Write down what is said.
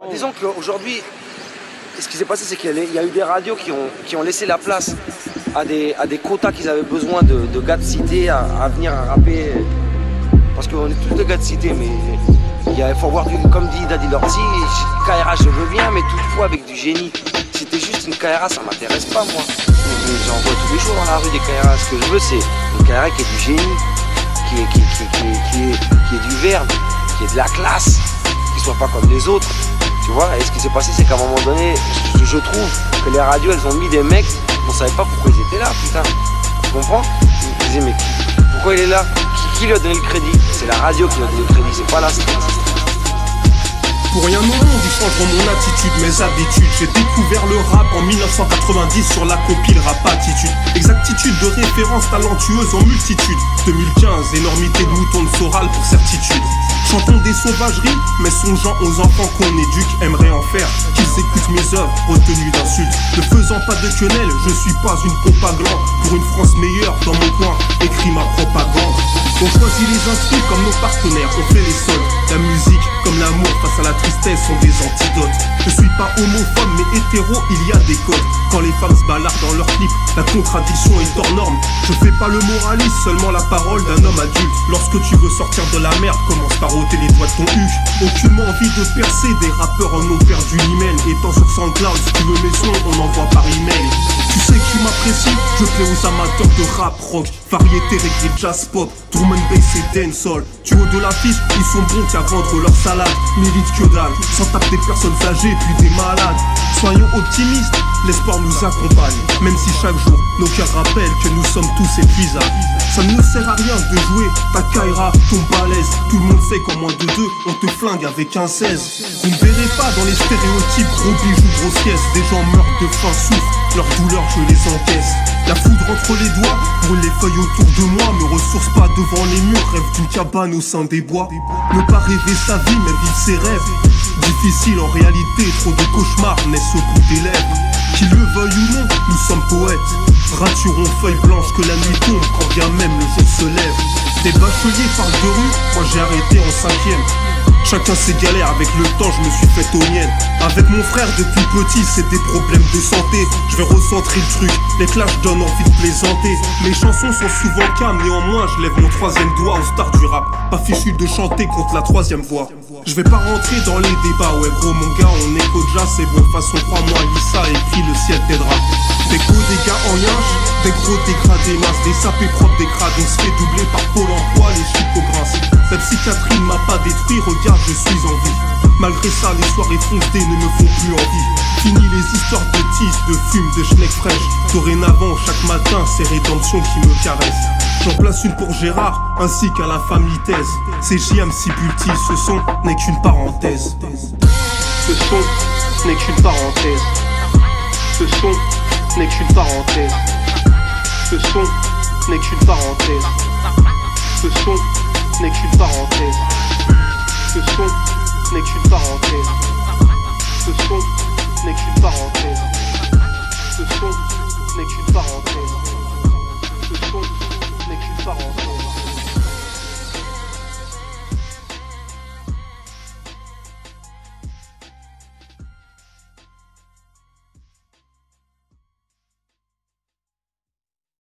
Disons qu'aujourd'hui, ce qui s'est passé, c'est qu'il y a eu des radios qui ont laissé la place à des quotas qu'ils avaient besoin de gars de cité à venir rapper. Parce qu'on est tous des gars de cité, mais il faut voir, comme dit Daddy Lordi, KRA je veux bien, mais toutefois avec du génie. Si c'était juste une KRA, ça m'intéresse pas moi. J'en vois tous les jours dans la rue des KRA. Ce que je veux, c'est une KRA qui est du génie, qui est du verbe, qui est de la classe, qui soit pas comme les autres. Tu vois, et ce qui s'est passé, c'est qu'à un moment donné, je trouve que les radios, elles ont mis des mecs, on savait pas pourquoi ils étaient là, putain. Tu comprends? Je me disais, mais pourquoi il est là? Qui lui a donné le crédit? C'est la radio qui lui a donné le crédit, c'est pas la street. Pour rien au monde, ils changeront mon attitude, mes habitudes. J'ai découvert le rap en 1990 sur la compile Rap Attitude. Exactitude de référence talentueuse en multitude. 2015, énormité de moutons de Soral pour certitude. Chantons des sauvageries, mais songeant aux enfants qu'on éduque, aimerait en faire qu'ils écoutent mes œuvres retenues d'insultes. Ne faisant pas de quenelle, je suis pas une pompe à gland. Pour une France meilleure, dans mon coin, écrit ma propagande. On choisit les instruments comme nos partenaires, on fait les soldes. La musique, comme l'amour face à la tristesse, sont des antidotes. Je suis pas homophobe mais hétéro, il y a des codes. Quand les femmes se baladent dans leurs clips, la contradiction est hors norme. Je fais pas le moraliste, seulement la parole d'un homme adulte. Lorsque tu veux sortir de la merde, commence par ôter les doigts de ton huc. Aucunement envie de percer, des rappeurs en ont perdu l'hymen. Étant sur SoundCloud, si tu veux mes sons, on envoie par email. Tu sais qui m'apprécie, je plais aux amateurs de rap rock, variété, reggae, jazz pop, drum and bass et dancehall. Tu haut de l'affiche, ils sont bons qu'à vendre leur salade, mérite que dalle, sans taper des personnes âgées puis des malades. Soyons optimistes, l'espoir nous accompagne, même si chaque jour nos cœurs rappellent que nous sommes tous épuisables. Ça ne sert à rien de jouer ta Kaira, ton balèze. Tout le monde sait qu'en moins de deux, on te flingue avec un 16. Vous ne verrez pas dans les stéréotypes gros bijoux, grosses caisses. Des gens meurent de faim, souffrent, leur douleur je les encaisse. La foudre entre les doigts, brûle les feuilles autour de moi. Me ressource pas devant les murs, rêve d'une cabane au sein des bois. Ne pas rêver sa vie mais vivre ses rêves. Difficile en réalité, trop de cauchemars naissent au bout des lèvres. Qu'ils le veuillent ou non, nous sommes poètes. Raturons feuilles blanches que la nuit tombe quand bien même le jour se lève. Des bacheliers parlent de rue, moi j'ai arrêté en 5ème. Chacun ses galères, avec le temps je me suis fait aux miennes. Avec mon frère depuis petit c'est des problèmes de santé. Je vais recentrer le truc, les clashs donnent envie de plaisanter. Mes chansons sont souvent calmes, néanmoins je lève mon 3ème doigt aux stars du rap. Pas fichu de chanter contre la 3ème voix. Je vais pas rentrer dans les débats, ouais gros mon gars on écoute déjà c'est bon. De façon crois-moi Lisa écrit le ciel t'aidera. Des gros dégâts en yinche, des gros dégradés masses, des sapés propres, des crades. On se fait doubler par Pôle emploi, les chicots grincent. La psychiatrie ne m'a pas détruit, regarde je suis en vie. Malgré ça les soirées foncées ne me font plus envie. Fini les histoires de tease, de fume, de schneck fraîche. Dorénavant chaque matin c'est rédemption qui me caresse. J'en place une pour Gérard, ainsi qu'à la famille Thèse. C'est JM Sibulti, ce son n'est qu'une parenthèse. Ce son n'est qu'une parenthèse. Ce son n'est qu'une parenthèse. Ce son n'est qu'une parenthèse. Ce son n'est qu'une parenthèse. Ce son n'est qu'une parenthèse. Ce son n'est qu'une parenthèse. Ce son n'est qu'une parenthèse.